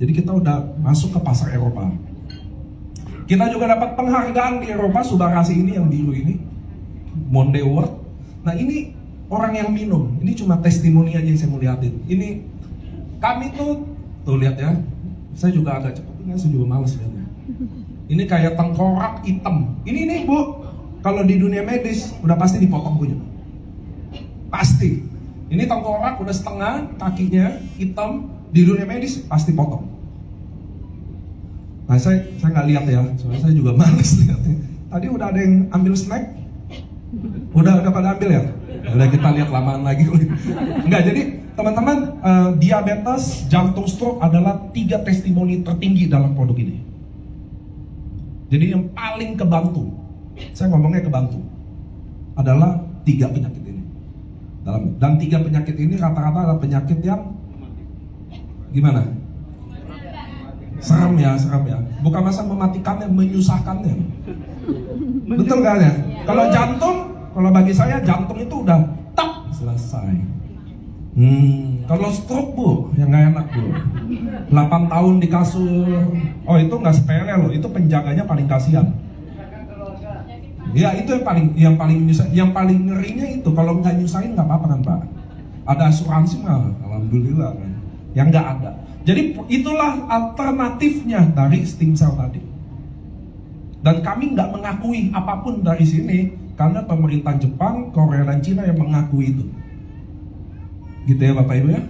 Jadi kita udah masuk ke pasar Eropa. Kita juga dapat penghargaan di Eropa, Subarashi ini yang biru ini, Monde Award. Nah ini orang yang minum, ini cuma testimoni aja yang saya mau lihatin. Ini kami tuh lihat ya, saya juga agak cepet, saya juga males lihatnya. Ini kayak tengkorak hitam. Ini nih Bu, kalau di dunia medis udah pasti dipotong punya. Pasti. Ini tengkorak udah setengah, kakinya hitam, di dunia medis pasti potong. Nah saya nggak lihat ya, soalnya saya juga males lihatnya. Tadi udah ada yang ambil snack, udah pada ambil ya. Udah kita lihat lamaan lagi. Enggak, jadi teman-teman, diabetes, jantung, stroke adalah 3 testimoni tertinggi dalam produk ini. Jadi yang paling kebantu, saya ngomongnya kebantu, adalah 3 penyakit ini. Dan 3 penyakit ini rata-rata adalah penyakit yang gimana? Seram ya. Bukan masa mematikannya, menyusahkannya. Betul kan ya? Kalau jantung, kalau bagi saya jantung itu udah tak selesai. Kalau stroke Bu, yang nggak enak Bu. 8 tahun di kasur. Oh itu nggak sepele loh, itu penjaganya paling kasihan. Ya itu yang paling ngerinya itu. Kalau nggak nyusahin nggak apa-apa kan Pak. Ada asuransi mah, alhamdulillah kan. Yang nggak ada. Jadi itulah alternatifnya dari stem cell tadi. Dan kami nggak mengakui apapun dari sini karena pemerintah Jepang, Korea dan Cina yang mengakui itu. Gitu ya Bapak Ibu ya.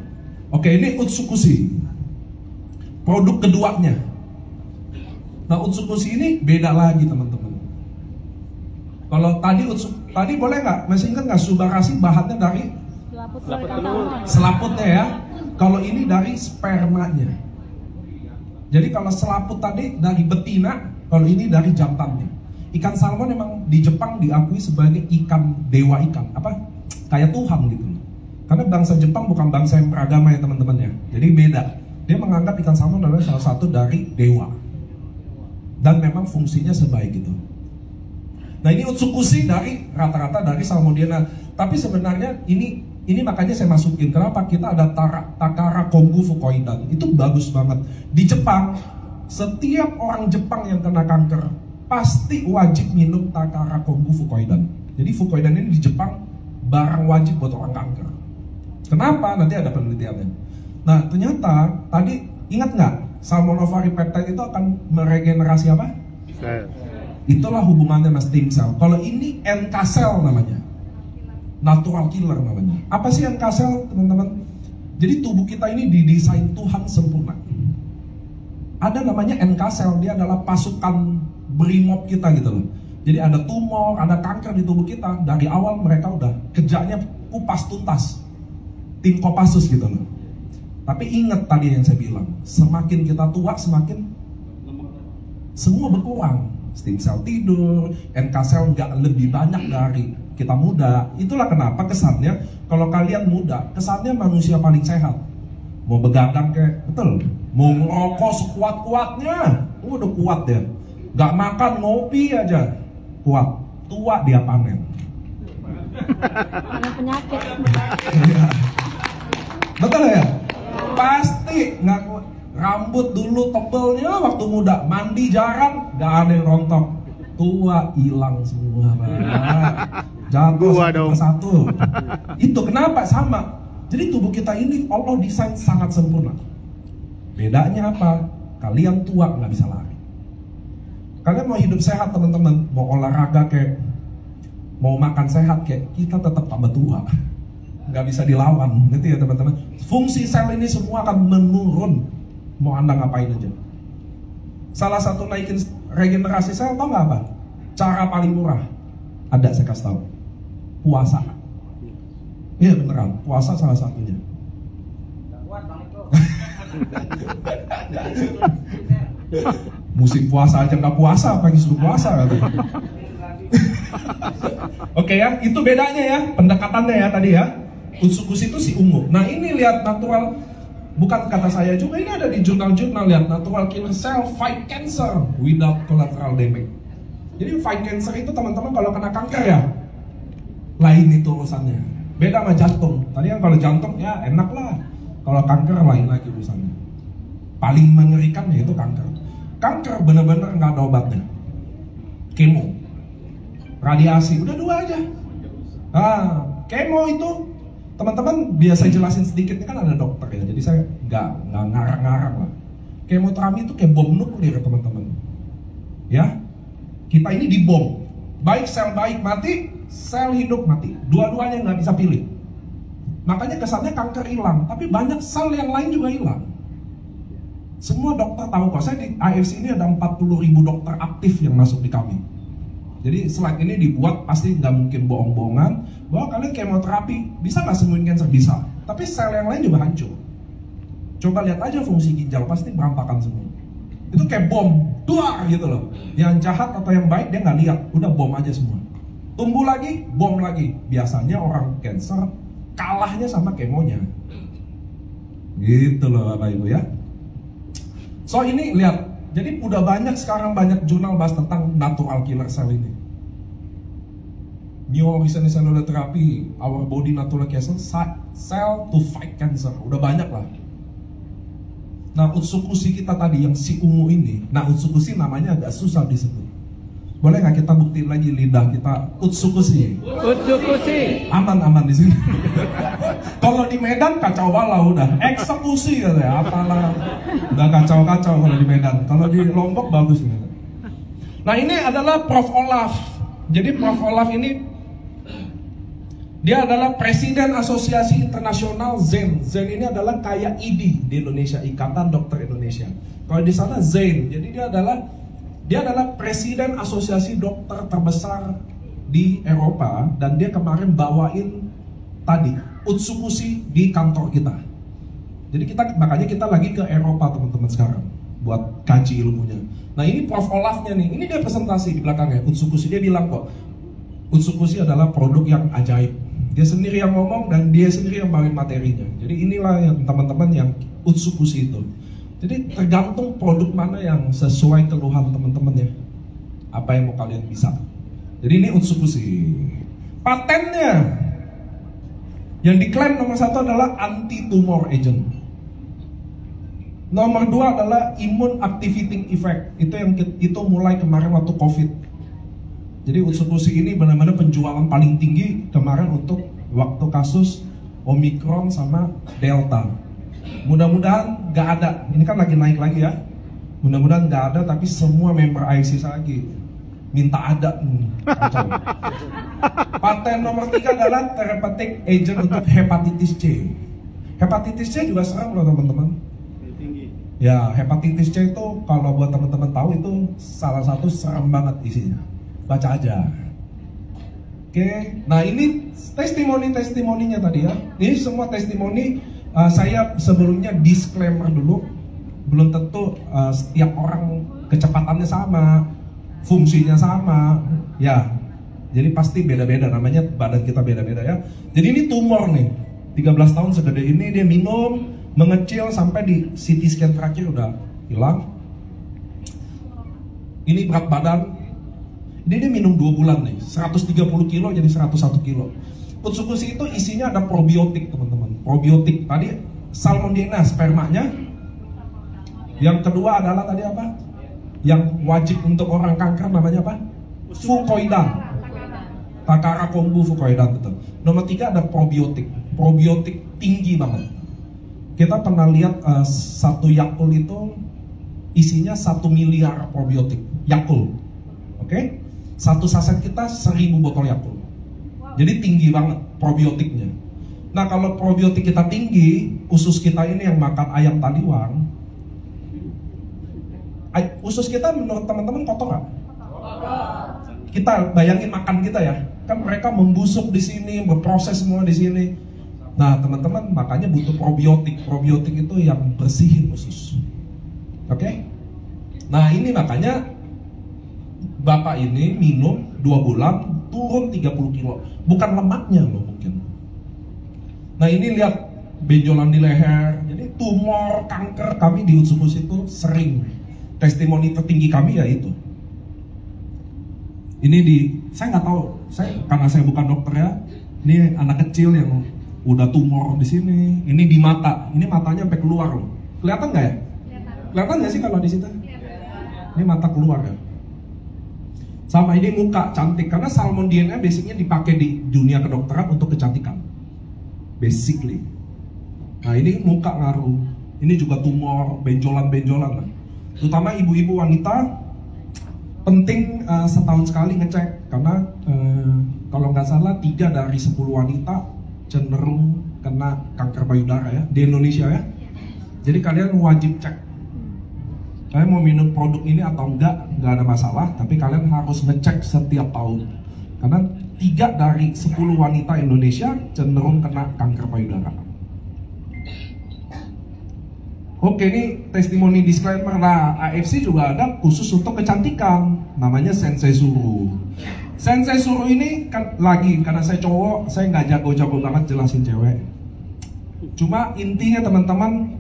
Oke, ini Utsukushi. Produk keduanya. Nah Utsukushi ini beda lagi teman-teman. Kalau tadi boleh nggak? Masih ingat nggak Subarashi bahannya dari selaputnya ya. Kalau ini dari spermanya. Jadi kalau selaput tadi dari betina, kalau ini dari jantannya. Ikan salmon memang di Jepang diakui sebagai ikan dewa ikan, kayak Tuhan gitu. Karena bangsa Jepang bukan bangsa yang beragama ya teman-teman ya. Jadi beda. Dia menganggap ikan salmon adalah salah satu dari dewa. Dan memang fungsinya sebaik itu. Nah ini Utsukushi dari rata-rata dari Salmonella. Tapi sebenarnya ini makanya saya masukin. Kenapa? Kita ada Takara Kombu Fukoidan. Itu bagus banget. Di Jepang, setiap orang Jepang yang kena kanker pasti wajib minum Takara Kombu Fukoidan. Jadi Fukoidan ini di Jepang barang wajib buat orang kanker. Kenapa? Nanti ada penelitiannya. Nah ternyata tadi ingat nggak? Salmonella peptide itu akan meregenerasi apa? Itulah hubungannya sama stem cell. Kalau ini NK cell namanya, natural killer namanya. Apa sih NK cell teman-teman? Jadi tubuh kita ini didesain Tuhan sempurna. Ada namanya NK cell, dia adalah pasukan brimob kita gitu loh. Jadi ada tumor, ada kanker di tubuh kita. Dari awal mereka udah kerjanya kupas tuntas, tim Kopassus gitu loh. Tapi ingat tadi yang saya bilang, semakin kita tua semakin semua berkurang. Stem cell tidur, NK cell nggak lebih banyak dari kita muda. Itulah kenapa kesannya kalau kalian muda, kesannya manusia paling sehat. Mau begadang kayak, betul. Mau ngerokok sekuat-kuatnya, udah kuat ya. Nggak makan, ngopi aja, kuat. Tua dia panen. Panen penyakit. Betul ya? Pasti nggak kuat. Rambut dulu tebelnya waktu muda, mandi jarang, nggak ada yang rontok. Tua hilang semua, Pak. Jatuh satu. Itu kenapa sama? Jadi tubuh kita ini Allah desain sangat sempurna. Bedanya apa? Kalian tua nggak bisa lari. Kalian mau hidup sehat teman-teman, mau olahraga kayak, mau makan sehat kayak, kita tetap tambah tua. Nggak bisa dilawan, gitu ya teman-teman. Fungsi sel ini semua akan menurun. Mau Anda ngapain aja. Salah satu naikin regenerasi sel, tau nggak apa? Cara paling murah. Ada, saya kasih tahu. Puasa. Iya beneran, puasa salah satunya. Musim puasa aja nggak puasa, apalagi suruh puasa katanya. Oke ya, itu bedanya ya, pendekatannya ya tadi ya. Utsukushi itu si ungu. Nah ini lihat natural, bukan kata saya juga, ini ada di jurnal-jurnal, lihat natural killer cell fight cancer without collateral damage. Jadi fight cancer itu teman-teman kalau kena kanker ya, lain itu urusannya. Beda sama jantung. Tadi kan kalau jantung ya enak lah, kalau kanker lain lagi urusannya. paling mengerikan yaitu kanker. Kanker benar-benar nggak ada obatnya. Kemo, radiasi, udah 2 aja. Kemo itu teman-teman biasa jelasin sedikit, ini kan ada dokter ya, jadi saya nggak ngarang-ngarang lah. Kemoterapi itu kayak bom nuklir teman-teman. Ya, kita ini dibom. Baik sel baik mati, sel hidup mati. Dua-duanya nggak bisa pilih. Makanya kesannya kanker hilang, tapi banyak sel yang lain juga hilang. Semua dokter tahu kok, saya di AFC ini ada 40.000 dokter aktif yang masuk di kami. Jadi slide ini dibuat pasti nggak mungkin bohong-bohongan bahwa kalian kemoterapi bisa nggak sembuhin cancer, bisa. Tapi sel yang lain juga hancur. Coba lihat aja fungsi ginjal, pasti berantakan semua. Itu kayak bom, duar gitu loh. Yang jahat atau yang baik dia nggak lihat, udah bom aja semua. Tumbuh lagi, bom lagi. Biasanya orang cancer kalahnya sama kemonya. Gitu loh Bapak Ibu ya. So ini lihat, jadi udah banyak sekarang banyak jurnal bahas tentang natural killer cell ini. New Horizon Cellular Therapy, our body natural killer cell to fight cancer. Udah banyak lah. Nah Utsukushi kita tadi yang si ungu ini, nah Utsukushi namanya agak susah disebut. Boleh nggak kita buktiin lagi lidah kita Utsukushi? Utsukushi. Aman-aman di sini. Kalau di Medan kacau balau udah eksekusi katanya, apalah udah kacau-kacau kalau di Medan. Kalau di Lombok bagus gitu. Nah ini adalah Prof. Olaf. Jadi Prof. Olaf ini dia adalah Presiden Asosiasi Internasional ZEN. ZEN ini adalah kayak ID di Indonesia, Ikatan Dokter Indonesia. Kalau di sana ZEN, jadi dia adalah Presiden Asosiasi Dokter terbesar di Eropa, dan dia kemarin bawain tadi Utsukushi di kantor kita. Jadi makanya kita lagi ke Eropa teman-teman sekarang buat kaji ilmunya. Nah ini Prof. Olafnya nih, ini dia presentasi di belakangnya Utsukushi. Dia bilang kok Utsukushi adalah produk yang ajaib. Dia sendiri yang ngomong dan dia sendiri yang bawain materinya. Jadi inilah yang teman-teman yang Utsukushi itu. Jadi tergantung produk mana yang sesuai keluhan teman-teman ya. Apa yang mau kalian bisa. Jadi ini Utsukushi. Patennya yang diklaim nomor 1 adalah anti-tumor agent. Nomor 2 adalah immune activating effect. Itu mulai kemarin waktu COVID. Jadi Utsukushi ini benar-benar penjualan paling tinggi kemarin untuk waktu kasus Omicron sama Delta. Mudah-mudahan nggak ada. Ini kan lagi naik lagi ya. Mudah-mudahan nggak ada, tapi semua member IC lagi minta ada. Paten nomor 3 adalah therapeutic agent untuk hepatitis C. Hepatitis C juga serem loh teman-teman. Ya, hepatitis C itu kalau buat teman-teman tahu itu salah satu serem banget isinya. Baca aja. Oke, nah ini testimoninya tadi ya. Ini semua testimoni. Saya sebelumnya disclaimer dulu, belum tentu setiap orang kecepatannya sama, fungsinya sama, ya. Jadi pasti beda-beda, namanya badan kita beda-beda ya. Jadi ini tumor nih, 13 tahun segede ini dia minum, mengecil sampai di CT scan terakhir udah hilang. Ini berat badan. Ini dia minum 2 bulan nih, 130 kilo jadi 101 kilo. Utsukushi itu isinya ada probiotik teman-teman. Probiotik, tadi Salmonella spermanya. Yang kedua adalah tadi apa? Yang wajib untuk orang kanker namanya apa? Fucoidan. Takara kombu fucoidan betul. Nomor 3 ada probiotik. Probiotik tinggi banget. Kita pernah lihat satu Yakult itu isinya 1 miliar probiotik. Yakult. Oke? Satu saset kita 1000 botol Yakult. Jadi tinggi banget probiotiknya. Nah kalau probiotik kita tinggi, usus kita ini yang makan ayam taliwang, usus kita menurut teman-teman kotor nggak? Kita bayangin makan kita ya, kan mereka membusuk di sini, berproses semua di sini. Nah teman-teman makanya butuh probiotik. Probiotik itu yang bersihin usus. Oke? Nah ini makanya Bapak ini minum 2 bulan turun 30 kilo. Bukan lemaknya loh mungkin. Nah ini lihat benjolan di leher. Jadi tumor, kanker kami di Utsukushi itu sering. Testimoni tertinggi kami ya itu. Ini saya nggak tahu. Karena saya bukan dokter ya. Ini anak kecil yang udah tumor di sini. Ini di mata. Ini matanya sampai keluar loh. Kelihatan nggak ya? Kelihatan nggak sih kalau di situ? Ini mata keluar ya. Sama ini muka cantik, karena salmon DNA basicnya dipakai di dunia kedokteran untuk kecantikan. Basically. Nah ini muka ngaruh. Ini juga tumor, benjolan-benjolan. Terutama ibu-ibu wanita penting setahun sekali ngecek, karena kalau nggak salah 3 dari 10 wanita cenderung kena kanker payudara ya di Indonesia ya. Jadi kalian wajib cek. Kalian mau minum produk ini atau enggak ada masalah, tapi kalian harus ngecek setiap tahun. Karena 3 dari 10 wanita Indonesia cenderung kena kanker payudara. Oke, ini testimoni disclaimer. Nah, AFC juga ada khusus untuk kecantikan, namanya Sensei Suru. Sensei Suru ini kan lagi, karena saya cowok, saya nggak jago-jago banget jelasin cewek. Cuma intinya teman-teman,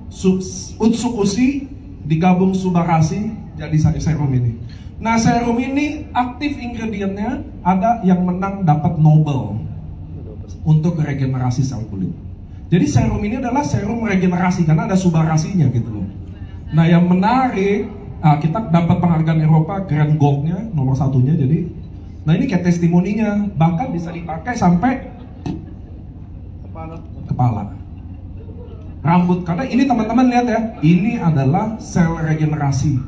Utsukushi digabung Subarasi jadi serum ini. Nah, serum ini aktif ingredientnya ada yang menang dapat Nobel untuk regenerasi sel kulit. Jadi serum ini adalah serum regenerasi karena ada Subarasinya gitu loh. Nah, yang menarik, kita dapat penghargaan Eropa Grand Gold-nya nomor 1-nya. Jadi, nah ini kayak testimoninya, bahkan bisa dipakai sampai kepala. Rambut, karena ini teman-teman lihat ya, ini adalah sel regenerasi.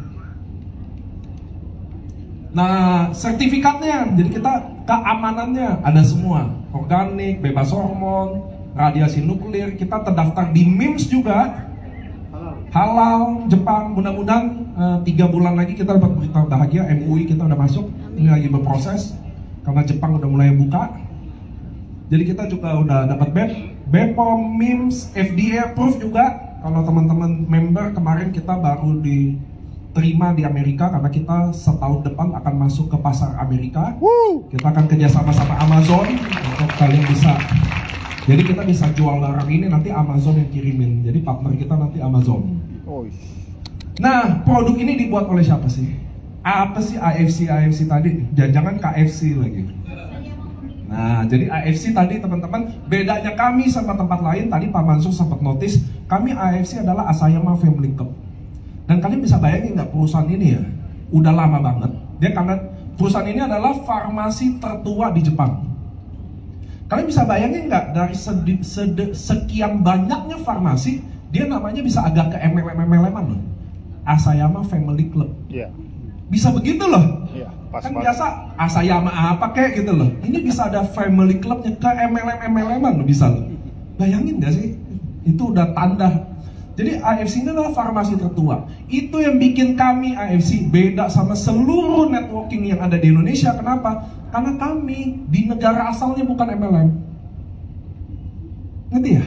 Nah, sertifikatnya, jadi kita keamanannya ada semua, organik, bebas hormon, radiasi nuklir, kita terdaftar di MIMS juga, halal, Jepang. Mudah-mudahan 3 bulan lagi kita dapat berita bahagia, MUI kita udah masuk, ini lagi berproses, karena Jepang udah mulai buka. Jadi kita juga udah dapat BPOM, MIMS, FDA approve juga. Kalau teman-teman member, kemarin kita baru diterima di Amerika karena kita setahun depan akan masuk ke pasar Amerika. Kita akan kerjasama sama Amazon untuk kalian bisa. Jadi kita bisa jual barang ini, nanti Amazon yang kirimin. Jadi partner kita nanti Amazon. Nah, produk ini dibuat oleh siapa sih? Apa sih AFC tadi? Jangan KFC lagi. Nah, jadi AFC tadi teman-teman, bedanya kami sama tempat lain, tadi Pak Mansur sempat notice, kami AFC adalah Asayama Family Club. Dan kalian bisa bayangin nggak perusahaan ini ya, udah lama banget. Dia karena perusahaan ini adalah farmasi tertua di Jepang. Kalian bisa bayangin nggak, dari sekian banyaknya farmasi, dia namanya bisa agak ke MLM-an loh. Asayama Family Club. Yeah. Bisa begitu loh. Yeah. Kan biasa Asayama apa kayak gitu loh. Ini bisa ada family clubnya ke MLM-an loh, bisa loh. Bayangin gak sih? Itu udah tanda. Jadi AFC ini adalah farmasi tertua. Itu yang bikin kami AFC beda sama seluruh networking yang ada di Indonesia. Kenapa? Karena kami di negara asalnya bukan MLM. Ngerti ya?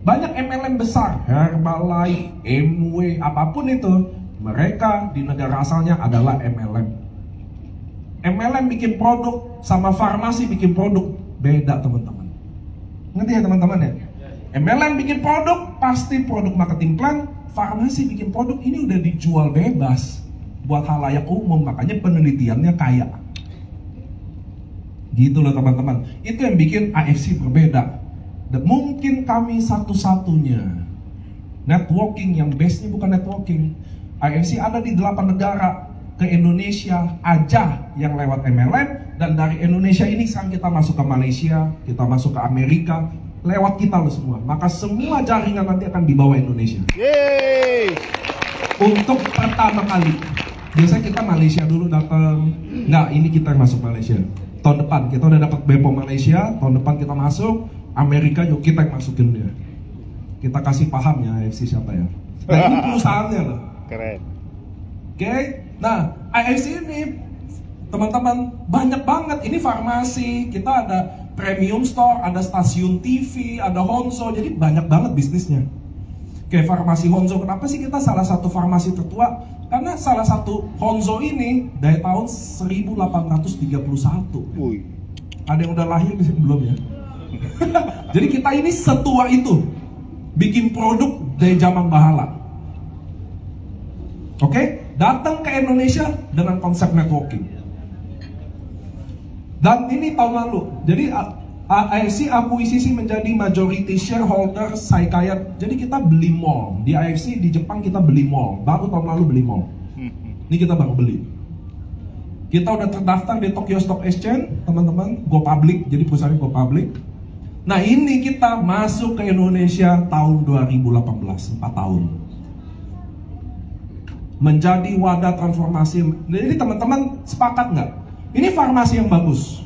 Banyak MLM besar, Herbalife, MW, apapun itu, mereka di negara asalnya adalah MLM. MLM bikin produk sama farmasi bikin produk beda teman-teman. Ngerti ya teman-teman ya? MLM bikin produk pasti produk marketing plan, farmasi bikin produk ini udah dijual bebas buat halayak umum, makanya penelitiannya kaya. Gitu loh teman-teman. Itu yang bikin AFC berbeda. Dan mungkin kami satu-satunya networking yang base-nya bukan networking. AFC ada di 8 negara. Ke Indonesia aja yang lewat MLM, dan dari Indonesia ini sekarang kita masuk ke Malaysia, kita masuk ke Amerika, lewat kita loh semua. Maka semua jaringan nanti akan dibawa Indonesia. Yeay! Untuk pertama kali, biasanya kita Malaysia dulu datang. Nah, ini kita yang masuk Malaysia. Tahun depan kita udah dapat BPOM Malaysia, tahun depan kita masuk Amerika, yuk kita yang masukin dia. Kita kasih paham ya AFC siapa ya. Nah, ini perusahaannya loh. Keren. Oke, nah AFC ini teman-teman banyak banget. Ini farmasi, kita ada premium store, ada stasiun TV, ada Honzo, jadi banyak banget bisnisnya. Kayak farmasi Honzo, kenapa sih kita salah satu farmasi tertua? Karena salah satu Honzo ini dari tahun 1831. Ada yang udah lahir belum ya? Jadi kita ini setua itu, bikin produk dari zaman Bahala. Oke? Datang ke Indonesia dengan konsep networking. Dan ini tahun lalu. Jadi AFC akuisisi menjadi majority shareholder Saikaya. Jadi kita beli mall. Di AFC di Jepang kita beli mall. Baru tahun lalu beli mall. Ini kita baru beli. Kita udah terdaftar di Tokyo Stock Exchange, teman-teman. Go public, jadi perusahaan go public. Nah ini kita masuk ke Indonesia tahun 2018, 4 tahun. Menjadi wadah transformasi. Jadi teman-teman sepakat nggak? Ini farmasi yang bagus.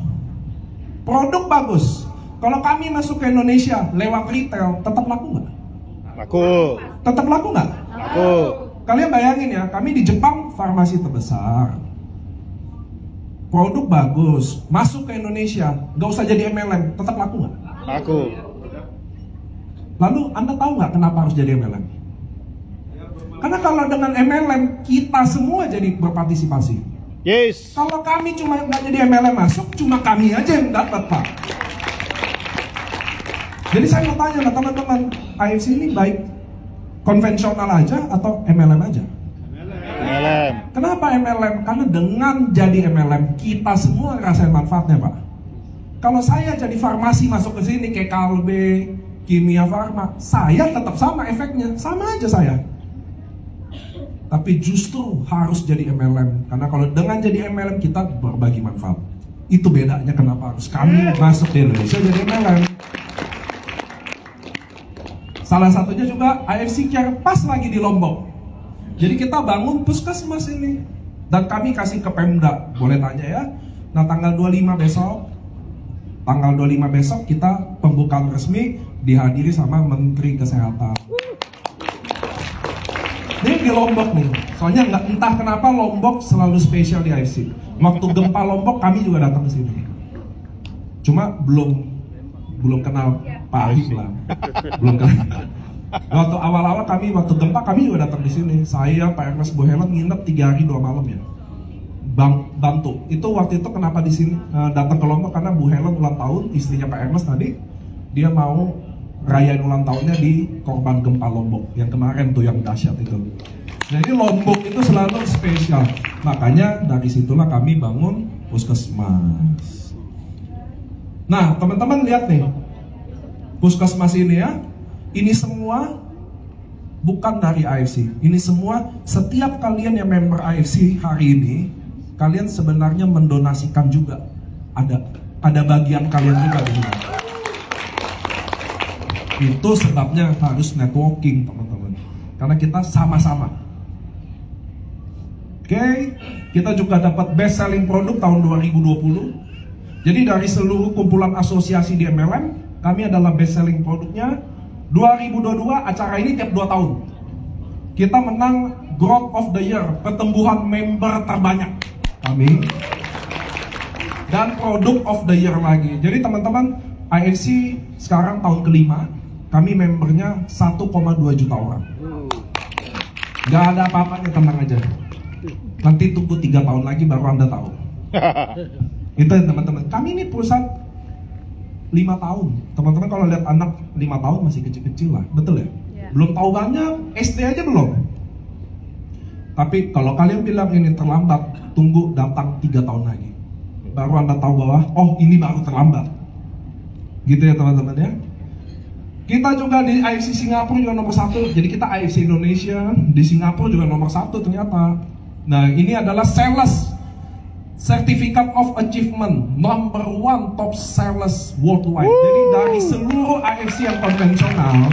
Produk bagus. Kalau kami masuk ke Indonesia lewat retail, tetap laku nggak? Laku. Tetap laku nggak? Laku. Kalian bayangin ya, kami di Jepang farmasi terbesar. Produk bagus, masuk ke Indonesia, nggak usah jadi MLM, tetap laku nggak? Laku. Lalu Anda tahu nggak kenapa harus jadi MLM? Karena kalau dengan MLM kita semua jadi berpartisipasi. Yes. Kalau kami cuma nggak jadi MLM masuk, cuma kami aja yang dapat, Pak. Jadi saya mau tanya ke teman-teman, AFC ini baik konvensional aja atau MLM aja? MLM. Kenapa MLM? Karena dengan jadi MLM kita semua ngerasain manfaatnya, Pak. Kalau saya jadi farmasi masuk ke sini kayak Kalbe, Kimia Farma, saya tetap sama efeknya, sama aja saya. Tapi justru harus jadi MLM, karena kalau dengan jadi MLM kita berbagi manfaat. Itu bedanya kenapa harus kami masuk di Indonesia jadi MLM. Salah satunya juga AFC Care pas lagi di Lombok. Jadi kita bangun puskesmas ini dan kami kasih ke Pemda, boleh tanya ya. Nah tanggal 25 besok kita pembukaan resmi dihadiri sama Menteri Kesehatan. Ini di Lombok nih, soalnya nggak entah kenapa Lombok selalu spesial di AFC. Waktu gempa Lombok kami juga datang ke sini. Cuma belum kenal Pak Ahib lah, belum kenal. Waktu awal-awal waktu gempa kami juga datang di sini. Saya, Pak Ernest Bu Helen nginep 3 hari 2 malam ya. Bantu. Itu waktu itu kenapa di sini datang ke Lombok karena Bu Helen ulang tahun, istrinya Pak Ernest tadi dia mau rayain ulang tahunnya di korban gempa Lombok yang kemarin tuh yang dahsyat itu. Jadi Lombok itu selalu spesial. Makanya dari situlah kami bangun puskesmas. Nah, teman-teman lihat nih. Puskesmas ini ya. Ini semua bukan dari AFC. Ini semua setiap kalian yang member AFC hari ini, kalian sebenarnya mendonasikan juga. Ada bagian kalian juga di sini. Itu sebabnya harus networking, teman-teman. Karena kita sama-sama. Oke, kita juga dapat best selling produk tahun 2020. Jadi dari seluruh kumpulan asosiasi di MLM, kami adalah best selling produknya. 2022 acara ini tiap 2 tahun. Kita menang Growth of the Year, pertumbuhan member terbanyak kami. Dan Product of the Year lagi. Jadi teman-teman, AFC sekarang tahun kelima, kami membernya 1,2 juta orang. Gak ada apa-apanya, tenang aja. Nanti tunggu 3 tahun lagi baru Anda tahu. Itu teman-teman. Kami ini perusahaan 5 tahun. Teman-teman kalau lihat anak 5 tahun masih kecil-kecil lah, betul ya? Belum tahu banyak, SD aja belum. Tapi kalau kalian bilang ini terlambat, tunggu datang 3 tahun lagi. Baru Anda tahu bahwa, oh ini baru terlambat. Gitu ya teman-teman ya. Kita juga di AFC Singapura juga nomor 1. Jadi kita AFC Indonesia, di Singapura juga nomor 1 ternyata. Nah ini adalah sales Certificate of Achievement number 1 top sales worldwide. Jadi dari seluruh AFC yang konvensional,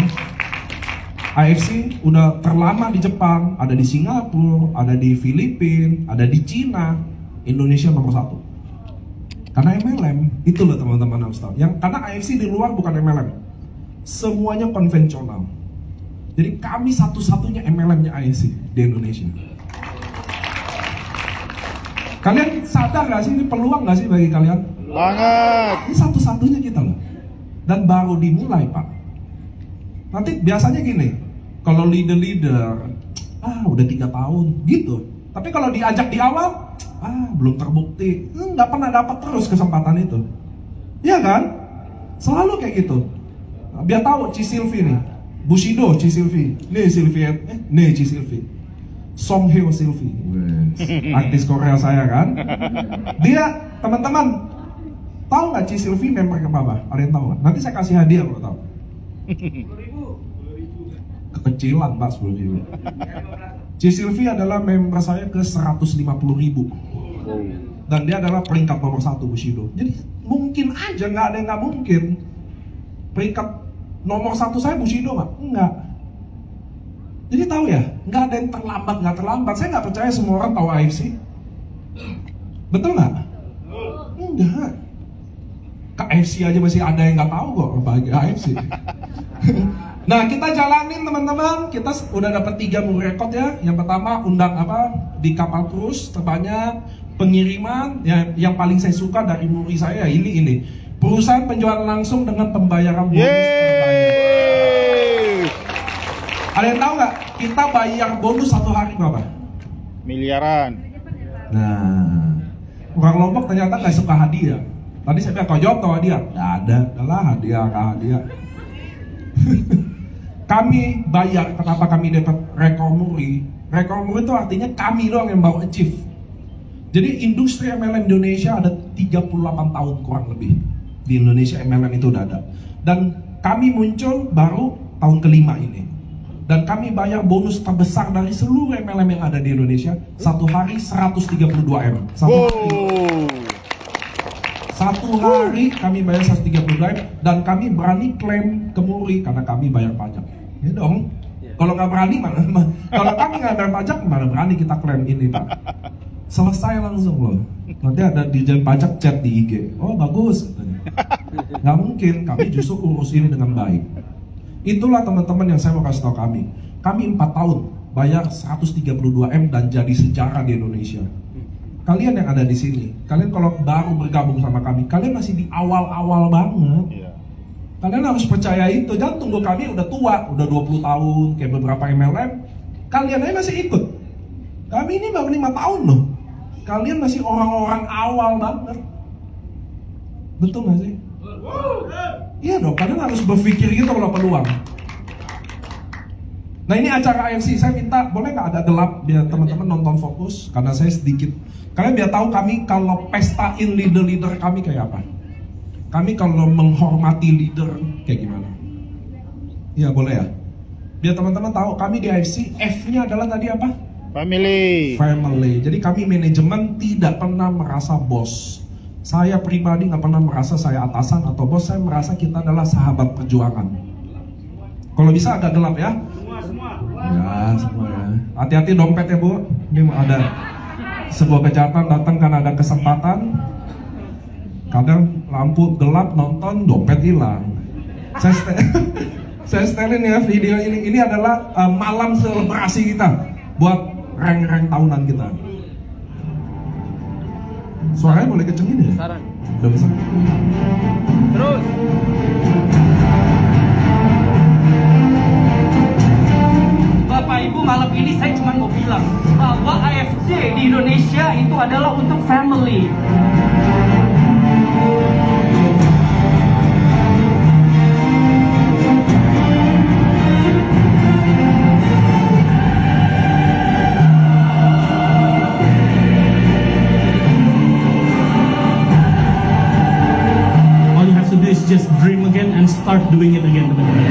AFC udah terlama di Jepang, ada di Singapura, ada di Filipina, ada di Cina, Indonesia nomor 1. Karena MLM, itu loh teman-teman harus tahu. Yang karena AFC di luar bukan MLM, semuanya konvensional. Jadi kami satu-satunya MLM-nya AFC di Indonesia. Kalian sadar gak sih ini peluang gak sih bagi kalian? Banget. Ini satu-satunya kita loh. Dan baru dimulai Pak. Nanti biasanya gini, kalau leader-leader, udah 3 tahun gitu. Tapi kalau diajak di awal, belum terbukti, nggak pernah dapat terus kesempatan itu. Iya kan? Selalu kayak gitu. Biar tahu Ci Silvi nih, Bushido Ci Silvi, nih Silvi, nih Ci Silvi. Song Hyo Silvi, artis Korea saya kan. Dia teman-teman Tahu nggak Ci Silvi member ke Baba? Ada yang tahu nggak? Nanti saya kasih hadiah kalau tahu. Kekecilan Pak 10.000. Ci Silvi adalah member saya ke 150.000. Dan dia adalah peringkat nomor 1 Bushido. Jadi mungkin aja, nggak ada yang nggak mungkin. Peringkat nomor 1 saya Bushido Pak? Enggak. Jadi tahu ya, nggak ada yang nggak terlambat. Saya nggak percaya semua orang tahu AFC. Betul nggak? Enggak. Ke AFC aja masih ada yang nggak tahu kok bagi AFC. Nah, kita jalanin teman-teman. Kita udah dapat 3 muri rekod ya. Yang pertama undang di kapal cruise terbanyak, pengiriman yang paling saya suka dari muri saya ini. Perusahaan penjualan langsung dengan pembayaran bonus terbanyak. Ada yang tahu nggak? Kita bayar bonus 1 hari berapa? Miliaran. Nah, orang Lombok ternyata nggak suka hadiah. Tadi saya bilang, kau jawab tahu hadiah? Nggak ada, lah hadiah. Kami bayar, kenapa kami dapat rekor muri? Rekor muri itu artinya kami doang yang bawa achieve. Jadi industri MLM Indonesia ada 38 tahun kurang lebih. Di Indonesia MLM itu udah ada. Dan kami muncul baru tahun kelima ini. Dan kami bayar bonus terbesar dari seluruh MLM yang ada di Indonesia. Satu hari 132M. Satu hari kami bayar 132M. Dan kami berani klaim ke muri karena kami bayar pajak. Ya dong. Kalau nggak berani mana? Kalau kami nggak bayar pajak, mana berani kita klaim ini Pak? Selesai langsung loh. Nanti ada dirjen pajak chat di IG. Oh bagus. Nggak mungkin. Kami justru urus ini dengan baik. Itulah teman-teman yang saya mau kasih tahu kami. Kami 4 tahun bayar 132M dan jadi sejarah di Indonesia. Kalian yang ada di sini, kalian kalau baru bergabung sama kami, kalian masih di awal-awal banget. Kalian harus percaya itu. Jangan tunggu kami udah tua, udah 20 tahun kayak beberapa MLM. Kalian aja masih ikut. Kami ini baru 5 tahun loh. Kalian masih orang-orang awal banget. Betul gak sih? Iya dong, kalian harus berpikir gitu kalau peluang. Nah ini acara AFC, saya minta boleh nggak agak gelap biar teman-teman nonton fokus, karena saya sedikit. Kalian biar tahu kami kalau pestain leader-leader kami kayak apa. Kami kalau menghormati leader kayak gimana. Iya boleh ya. Biar teman-teman tahu kami di AFC, F-nya adalah tadi apa? Family. Jadi kami manajemen tidak pernah merasa bos. Saya pribadi nggak pernah merasa saya atasan atau bos, saya merasa kita adalah sahabat perjuangan. Kalau bisa agak gelap ya. Ya, semua ya. Hati-hati dompet ya Bu. Ini mau ada sebuah kejahatan datang karena ada kesempatan. Kadang lampu gelap nonton, dompet hilang. Saya setelin ya video ini. Ini adalah malam selebrasi kita buat rank-rank tahunan kita. Suaranya boleh kencengin ya? Saran. Udah bisa. Terus. Bapak Ibu, malam ini saya cuma mau bilang bahwa AFC di Indonesia itu adalah untuk family. Just dream again and start doing it again, teman-teman.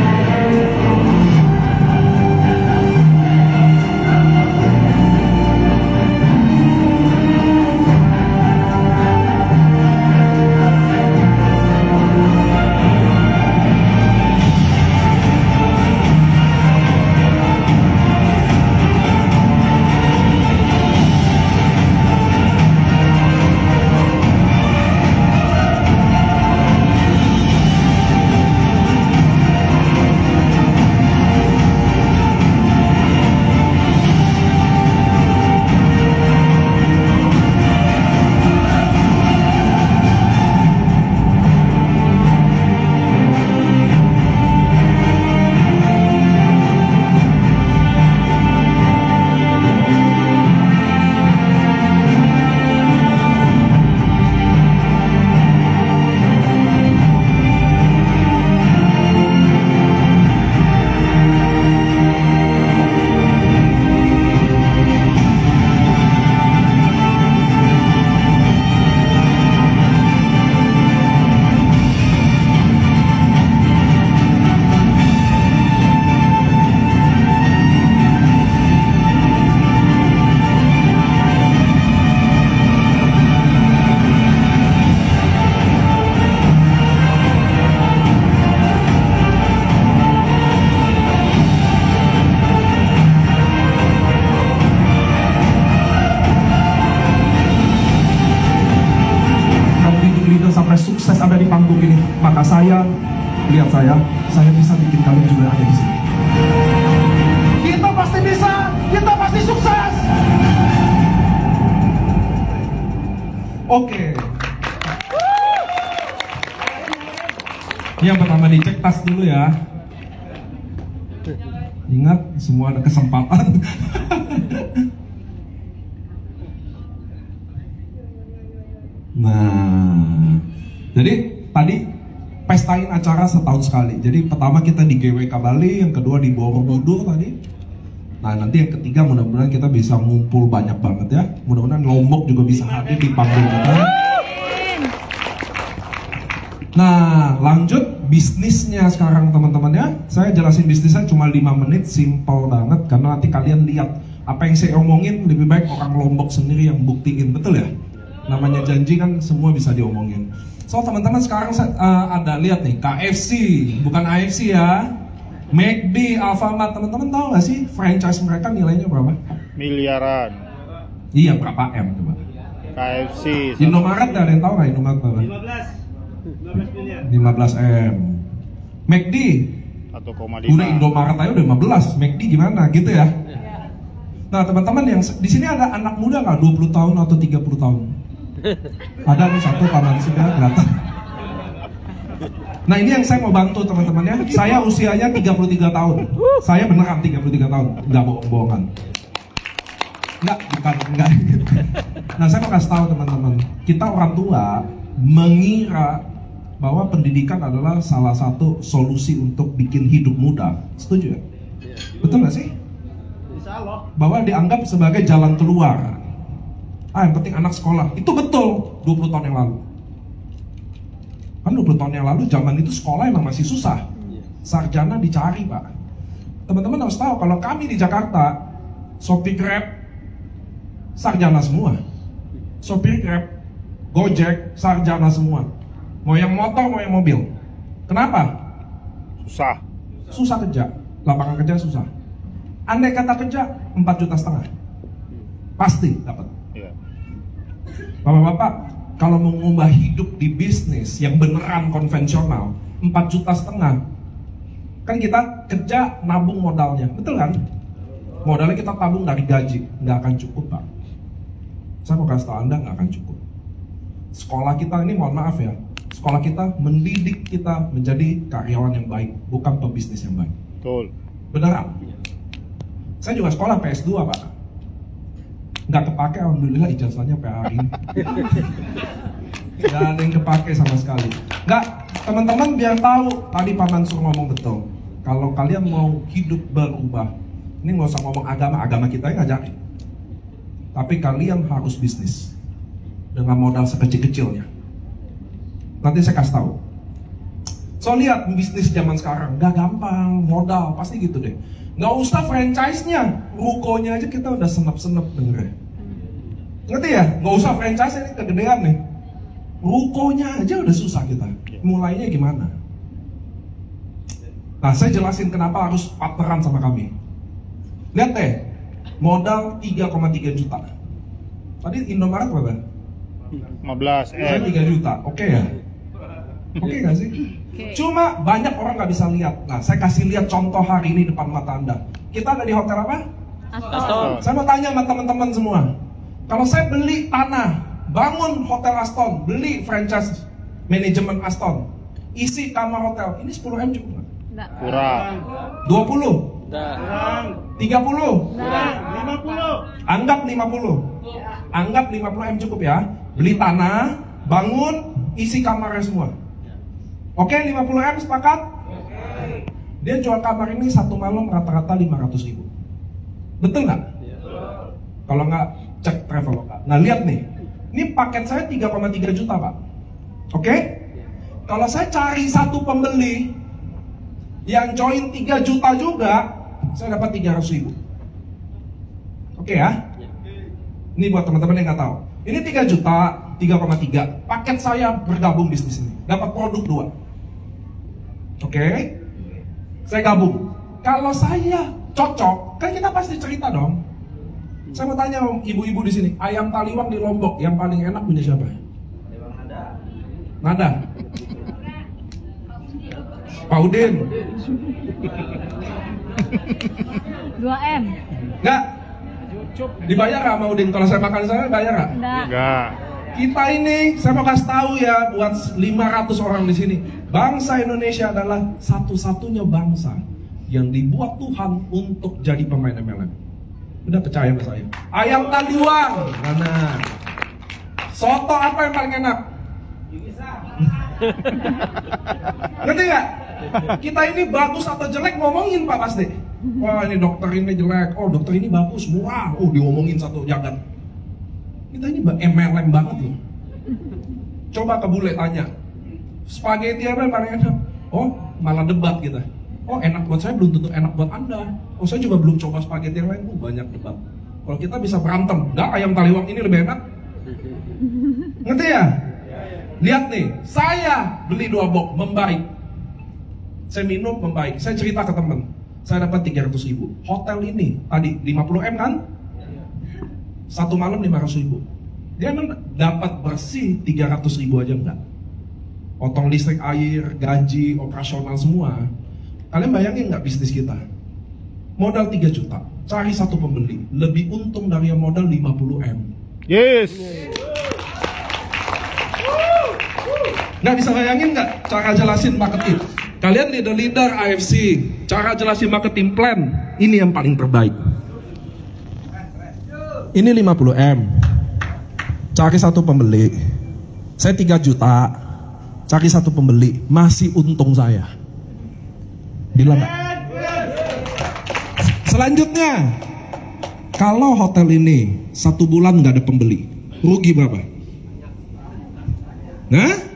maka lihat saya bisa bikin kalian juga ada di sini. Kita pasti bisa, kita pasti sukses. Oke. Yang pertama dicek tas dulu ya. Ingat, semua ada kesempatan. Nah, jadi tadi pestain acara setahun sekali. Jadi pertama kita di GWK Bali, yang kedua di Borobudur tadi. Nah, nanti yang ketiga mudah-mudahan kita bisa ngumpul banyak banget ya. Mudah-mudahan Lombok juga bisa hadir di panggung kita. Nah, lanjut bisnisnya sekarang teman-teman ya. Saya jelasin bisnisnya cuma 5 menit, simple banget. Karena nanti kalian lihat apa yang saya omongin, lebih baik orang Lombok sendiri yang buktiin, betul ya? Namanya janji kan semua bisa diomongin. So teman-teman sekarang ada lihat nih, KFC, bukan AFC ya. McD, Alfamart, teman-teman tahu nggak sih franchise mereka nilainya berapa? Miliaran. Iya, berapa M coba? KFC. Indomaret ada yang tahu nggak Indomaret berapa? 15 M. McD 1,5. udah Indomaret aja udah 15, McD gimana gitu ya? Nah teman-teman yang di sini ada anak muda nggak 20 tahun atau 30 tahun? Ada nih satu tangan sudah kelihatan. Nah ini yang saya mau bantu teman-teman ya. Saya usianya 33 tahun. Saya beneran 33 tahun, nggak bohong-bohongan. Enggak. Nah saya mau kasih tahu teman-teman, kita orang tua mengira bahwa pendidikan adalah salah satu solusi untuk bikin hidup mudah. Setuju ya? Betul nggak sih? Bahwa dianggap sebagai jalan keluar. Yang penting anak sekolah. Itu betul 20 tahun yang lalu. Kan 20 tahun yang lalu zaman itu sekolah emang masih susah. Sarjana dicari Pak. Teman-teman harus tahu kalau kami di Jakarta, sopir Grab sarjana semua. Sopir Grab, Gojek sarjana semua. Mau yang motor, mau yang mobil. Kenapa? Susah. Susah kerja, lapangan kerja susah. Andai kata kerja 4,5 juta, pasti dapat. Iya. Bapak-bapak, kalau mau mengubah hidup di bisnis yang beneran konvensional, 4,5 juta, kan kita kerja nabung modalnya, betul kan? Modalnya kita tabung dari gaji, nggak akan cukup Pak. Saya mau kasih tahu Anda nggak akan cukup. Sekolah kita ini, mohon maaf ya, sekolah kita mendidik kita menjadi karyawan yang baik, bukan pebisnis yang baik. Betul. Beneran. Saya juga sekolah PS2 Pak. Nggak kepake, alhamdulillah ijazahnya sampai hari ini. Nggak ada yang kepake sama sekali. Nggak, teman-teman biar tahu, tadi Pak Mansur ngomong betul. Kalau kalian mau hidup berubah, ini nggak usah ngomong agama kita yang ngajarin. Tapi kalian harus bisnis dengan modal sekecil-kecilnya. Nanti saya kasih tahu. So lihat bisnis zaman sekarang, nggak gampang, modal pasti gitu deh. Nggak usah franchise-nya, rukonya aja kita udah senep-senep dengernya. Ngerti ya? Nggak usah franchise ini kegedean nih. Rukonya aja udah susah kita. Mulainya gimana? Nah saya jelasin kenapa harus partneran sama kami. Lihat deh, modal 3,3 juta. Tadi Indomaret berapa? 15 Saya 3 juta, oke ya? Oke nggak sih? Cuma banyak orang nggak bisa lihat. Nah, saya kasih lihat contoh hari ini depan mata Anda. Kita ada di hotel apa? Aston. Saya mau tanya sama teman-teman semua. Kalau saya beli tanah, bangun hotel Aston, beli franchise manajemen Aston, isi kamar hotel, ini 10 M cukup nggak? Kurang. 20? Kurang. 30? Kurang. 50. Anggap 50. Anggap 50 M cukup ya. Beli tanah, bangun, isi kamarnya semua. Oke, 50 M sepakat? Dia jual kamar ini satu malam rata-rata 500.000. Betul nggak? Kalau nggak, cek Traveloka. Nah lihat nih, ini paket saya 3,3 juta Pak. Oke? Kalau saya cari satu pembeli yang join 3 juta juga, saya dapat 300.000. Oke ya? Ini buat teman-teman yang nggak tahu. Ini 3 juta, 3,3. Paket saya bergabung bisnis ini. Dapat produk 2. Oke? Saya gabung. Kalau saya cocok, kan kita pasti cerita dong. Saya mau tanya ibu-ibu di sini, ayam taliwang di Lombok yang paling enak punya siapa? Nada. Pak Udin. 2M. Enggak. Dibayar nggak sama Udin? Kalau saya makan sana bayar nggak? Enggak. Kita ini, saya mau kasih tahu ya buat 500 orang di sini. Bangsa Indonesia adalah satu-satunya bangsa yang dibuat Tuhan untuk jadi pemain MLM. Udah percaya sama saya? Ayam taliwang. Mana? Soto apa yang paling enak? Ngerti nggak? Kita ini bagus atau jelek ngomongin Pak pasti. Wah ini dokter ini jelek, oh dokter ini bagus, murah, oh diomongin satu jagat. Kita ini MLM banget loh. Coba ke bule tanya, spaghetti apa yang paling enak? Oh malah debat kita. Oh enak buat saya belum tentu enak buat Anda. Oh saya juga belum coba spaghetti yang lain, banyak debat. Kalau kita bisa berantem, enggak ayam taliwang ini lebih enak. Ngerti ya? Lihat nih, saya beli 2 box membaik. Saya minum membaik. Saya cerita ke teman, saya dapat 300.000. Hotel ini tadi 50M kan? Satu malam 500.000. Dia memang dapat bersih 300.000 aja enggak. Potong listrik, air, gaji, operasional semua. Kalian bayangin nggak bisnis kita? Modal 3 juta, cari satu pembeli, lebih untung dari yang modal 50M. Yes. Nggak bisa bayangin nggak cara jelasin marketing? Kalian leader-leader AFC, cara jelasin marketing plan, ini yang paling terbaik. Ini 50M, cari satu pembeli. Saya 3 juta, cari satu pembeli, masih untung saya. Bilang nggak? Selanjutnya, kalau hotel ini 1 bulan nggak ada pembeli, rugi berapa? Nah?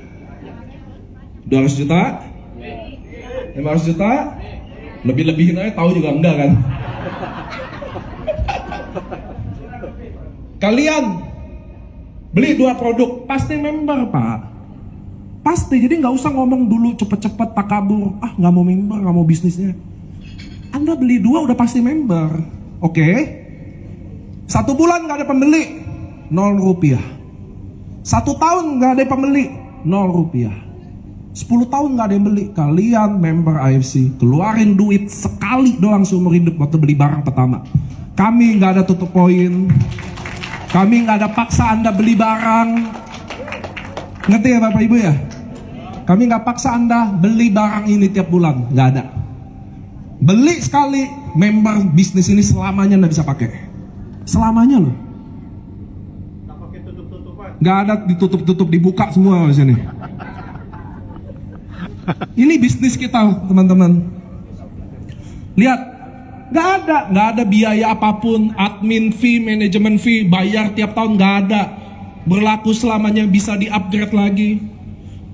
200 juta? 500 juta? Lebih-lebihin aja, tahu juga enggak kan? Kalian beli 2 produk, pasti member Pak. Pasti, jadi nggak usah ngomong dulu cepet-cepet takabur. Ah nggak mau member, nggak mau bisnisnya. Anda beli 2 udah pasti member. Oke? 1 bulan nggak ada pembeli, 0 rupiah. 1 tahun nggak ada pembeli, 0 rupiah. 10 tahun nggak ada yang beli, kalian member AFC keluarin duit sekali doang seumur hidup waktu beli barang pertama. Kami nggak ada tutup poin, kami nggak ada paksa Anda beli barang. Ngerti ya Bapak Ibu ya? Kami nggak paksa Anda beli barang ini tiap bulan, nggak ada. Beli sekali, member bisnis ini selamanya Anda bisa pakai. Selamanya loh. Nggak ada ditutup-tutup, dibuka semua di sini. Ini bisnis kita teman-teman. Lihat, nggak ada biaya apapun, admin fee, manajemen fee, bayar tiap tahun nggak ada. Berlaku selamanya, bisa di-upgrade lagi.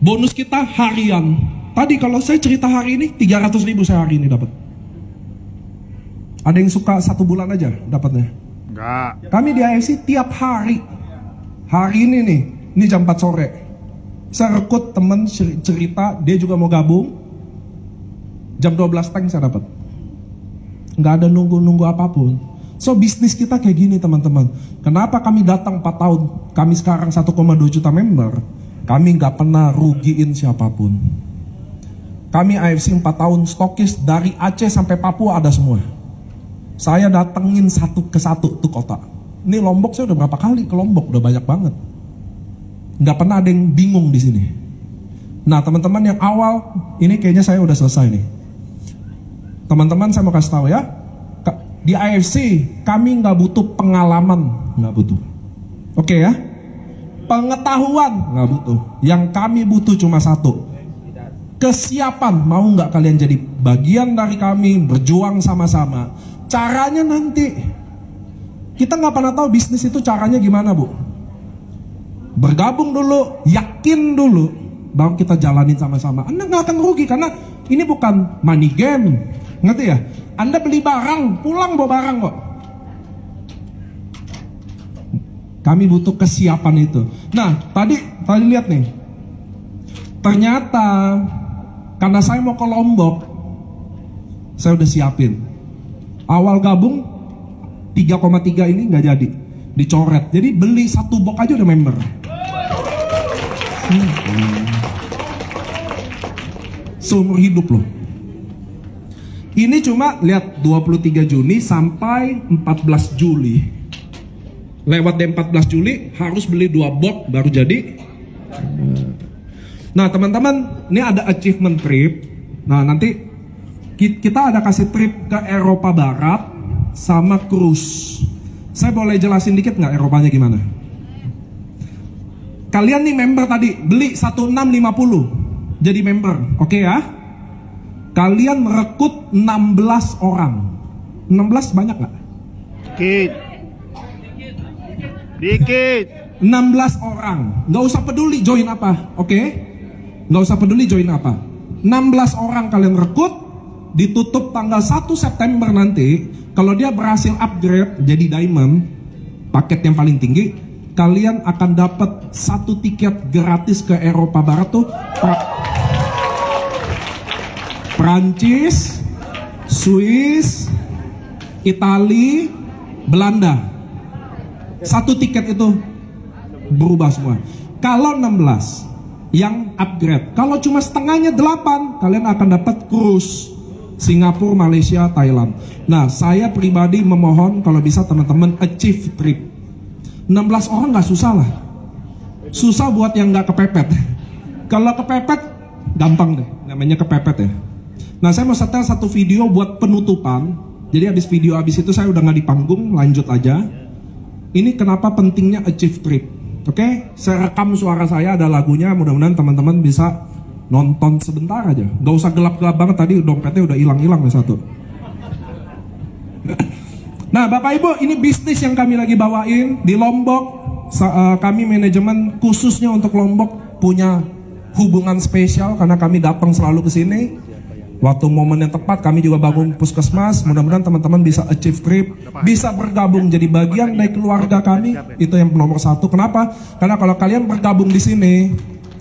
Bonus kita harian. Tadi kalau saya cerita hari ini 300.000 saya hari ini dapat. Ada yang suka 1 bulan aja dapatnya? Enggak. Kami di AFC tiap hari. Hari ini nih, ini jam 4 sore. Saya rekrut temen cerita, dia juga mau gabung. Jam 12 tank saya dapat. Nggak ada nunggu-nunggu apapun. So bisnis kita kayak gini teman-teman. Kenapa kami datang 4 tahun? Kami sekarang 1,2 juta member. Kami nggak pernah rugiin siapapun. Kami AFC 4 tahun stokis dari Aceh sampai Papua ada semua. Saya datengin satu ke satu tuh kota. Ini Lombok saya udah berapa kali ke Lombok, udah banyak banget. Nggak pernah ada yang bingung di sini. Nah teman-teman yang awal, ini kayaknya saya udah selesai nih. Teman-teman saya mau kasih tahu ya, di AFC kami nggak butuh pengalaman, nggak butuh. Oke ya, pengetahuan nggak butuh. Yang kami butuh cuma satu, kesiapan. Mau nggak kalian jadi bagian dari kami, berjuang sama-sama. Caranya nanti, kita nggak pernah tahu bisnis itu caranya gimana Bu. Bergabung dulu, yakin dulu, baru kita jalanin sama-sama. Anda nggak akan rugi karena ini bukan money game, ngerti ya? Anda beli barang, pulang bawa barang kok. Kami butuh kesiapan itu. Nah, tadi lihat nih. Ternyata karena saya mau ke Lombok, saya udah siapin. Awal gabung 3,3 ini nggak jadi, dicoret. Jadi beli 1 box aja udah member. Seumur hidup loh. Ini cuma lihat 23 Juni sampai 14 Juli. Lewat deh 14 Juli harus beli 2 box baru jadi. Nah teman-teman, ini ada achievement trip. Nah nanti kita ada kasih trip ke Eropa Barat sama cruise. Saya boleh jelasin dikit nggak Eropanya gimana? Kalian nih member tadi beli 1650 jadi member, oke ya? Kalian merekrut 16 orang. 16 banyak nggak? Dikit. 16 orang. Nggak usah peduli join apa, oke? Nggak usah peduli join apa. 16 orang kalian rekrut, ditutup tanggal 1 September nanti. Kalau dia berhasil upgrade jadi diamond, paket yang paling tinggi, kalian akan dapat 1 tiket gratis ke Eropa Barat tuh. Prancis, Swiss, Itali, Belanda. 1 tiket itu berubah semua. Kalau 16 yang upgrade, kalau cuma setengahnya 8, kalian akan dapat cruise Singapura, Malaysia, Thailand. Nah, saya pribadi memohon kalau bisa teman-teman achieve trip. 16 orang nggak susah lah. Susah buat yang nggak kepepet. Kalau kepepet, gampang deh. Namanya kepepet ya. Nah, saya mau setel satu video buat penutupan. Jadi habis video habis itu saya udah nggak di panggung, lanjut aja. Ini kenapa pentingnya achieve trip. Oke, saya rekam suara saya, ada lagunya. Mudah-mudahan teman-teman bisa nonton sebentar aja. Gak usah gelap-gelap banget, tadi dompetnya udah hilang-hilang ya satu. Nah Bapak Ibu, ini bisnis yang kami lagi bawain di Lombok. Kami manajemen khususnya untuk Lombok punya hubungan spesial karena kami datang selalu ke sini. Waktu momen yang tepat kami juga bangun puskesmas. Mudah-mudahan teman-teman bisa achieve trip, bisa bergabung jadi bagian dari keluarga kami. Itu yang nomor 1. Kenapa? Karena kalau kalian bergabung di sini,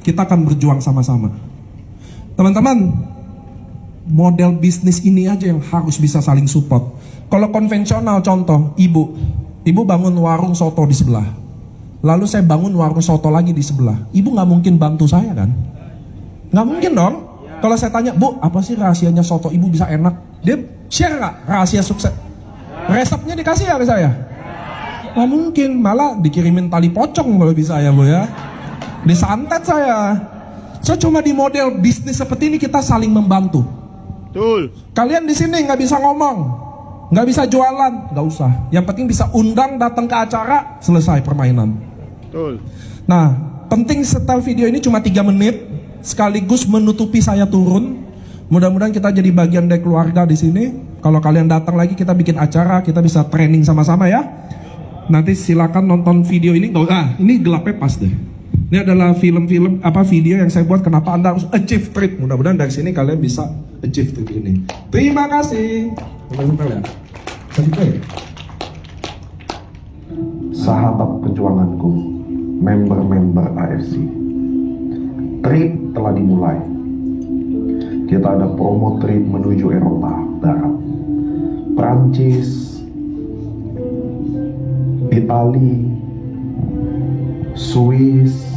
kita akan berjuang sama-sama. Teman-teman, model bisnis ini aja yang harus bisa saling support. Kalau konvensional, contoh, ibu bangun warung soto di sebelah, lalu saya bangun warung soto lagi di sebelah. Ibu nggak mungkin bantu saya kan? Nggak mungkin dong. Kalau saya tanya, Bu, apa sih rahasianya soto ibu bisa enak? Dia share nggak rahasia sukses? Resepnya dikasih ya ke saya? Nggak mungkin, malah dikirimin tali pocong kalau bisa ya Bu ya. Disantet saya. So cuma di model bisnis seperti ini kita saling membantu. Betul. Kalian di sini nggak bisa ngomong, nggak bisa jualan, nggak usah. Yang penting bisa undang datang ke acara, selesai permainan. Betul. Nah, penting setel video ini cuma 3 menit, sekaligus menutupi saya turun. Mudah-mudahan kita jadi bagian dari keluarga di sini. Kalau kalian datang lagi kita bikin acara, kita bisa training sama-sama ya. Nanti silakan nonton video ini. Ini gelapnya pas deh. Ini adalah video yang saya buat kenapa Anda harus achieve trip. Mudah-mudahan dari sini kalian bisa achieve trip ini. Terima kasih. Sahabat perjuanganku, member-member AFC, trip telah dimulai. Kita ada promo trip menuju Eropa Barat, Prancis, Itali, Swiss,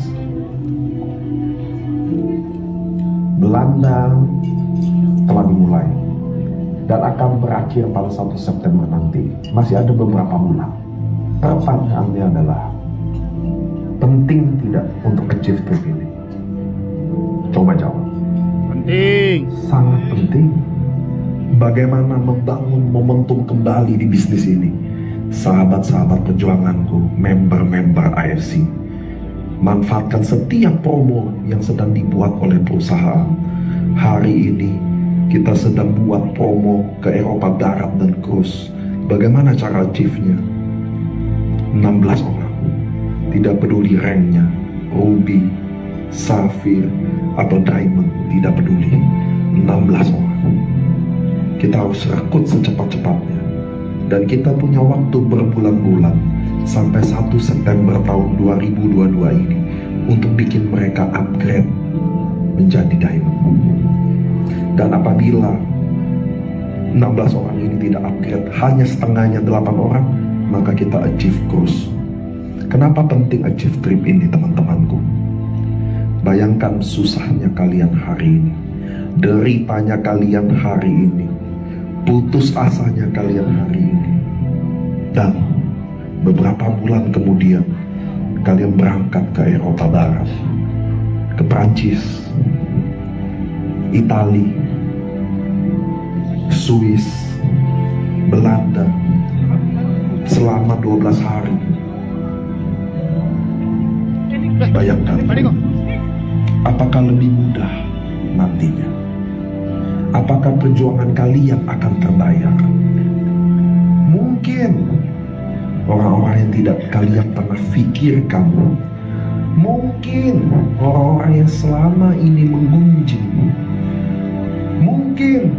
Belanda telah dimulai dan akan berakhir pada 1 September nanti. Masih ada beberapa bulan. Pertanyaannya adalah, penting tidak untuk achieve trip ini? Coba jawab. Penting. Sangat penting. Bagaimana membangun momentum kembali di bisnis ini? Sahabat-sahabat perjuanganku, member-member AFC, manfaatkan setiap promo yang sedang dibuat oleh perusahaan. Hari ini kita sedang buat promo ke Eropa Barat dan cruise. Bagaimana cara achieve-nya? 16 orang, tidak peduli ranknya, ruby, safir, atau diamond, tidak peduli. 16 orang. Kita harus rekrut secepat-cepatnya. Dan kita punya waktu berbulan-bulan sampai 1 September tahun 2022 ini untuk bikin mereka upgrade menjadi diamond. Dan apabila 16 orang ini tidak upgrade, hanya setengahnya 8 orang, maka kita achieve cruise. Kenapa penting achieve trip ini teman-temanku? Bayangkan susahnya kalian hari ini, deritanya kalian hari ini, putus asanya kalian hari ini. Dan beberapa bulan kemudian kalian berangkat ke Eropa Barat, ke Prancis, Itali, Swiss, Belanda selama 12 hari. Bayangkan, apakah lebih mudah nantinya? Apakah perjuangan kalian akan terbayar? Mungkin orang-orang yang tidak kalian pernah pikirkan, mungkin orang-orang yang selama ini menggunjing, mungkin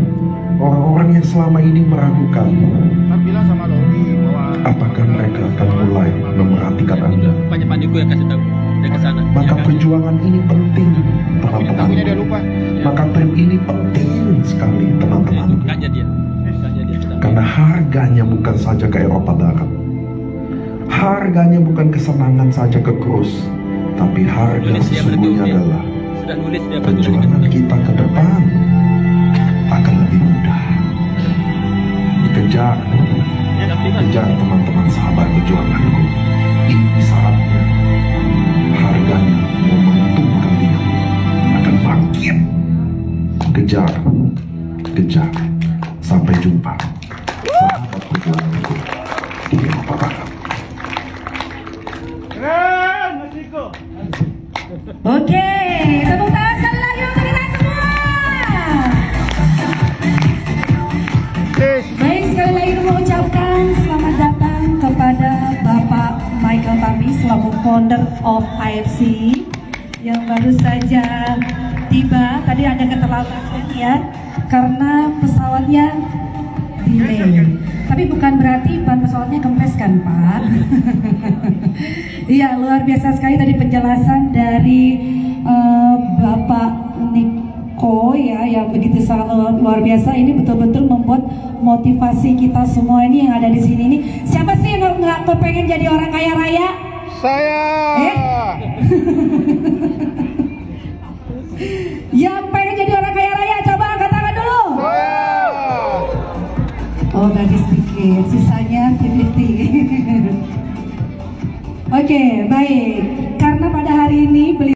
orang-orang yang selama ini meragukan, apakah mereka akan mulai memerhatikan Anda? Maka perjuangan ini penting, teman-teman. Maka trim ini penting sekali, teman-teman. Karena harganya bukan saja ke Eropa Barat, harganya bukan kesenangan saja ke krus, tapi harga sesungguhnya adalah perjuangan kita ke depan akan lebih mudah. Kejar teman-teman sahabat perjuanganku. Ini saatnya, harganya momentum kalian akan bangkit. Kejar. Sampai jumpa, sahabat perjuanganku di Eropa Barat. Oke, tepuk tangan sekali lagi untuk kita semua. Baik, sekali lagi mengucapkan selamat datang kepada Bapak Michael Tambi selaku founder of IFC yang baru saja tiba. Tadi ada keterlambatan ya, karena pesawatnya delay. Tapi bukan berarti ban pesawatnya kempes kan, Pak? Iya, luar biasa sekali tadi penjelasan dari Bapak Niko ya, yang begitu sangat luar biasa. Ini betul-betul membuat motivasi kita semua ini yang ada di sini ini. Siapa sih yang nggak kepengen jadi orang kaya raya? Saya. Yang pengen jadi orang kaya raya, coba angkat tangan dulu. Oh, berarti sedikit, sisanya 50. Oke, baik.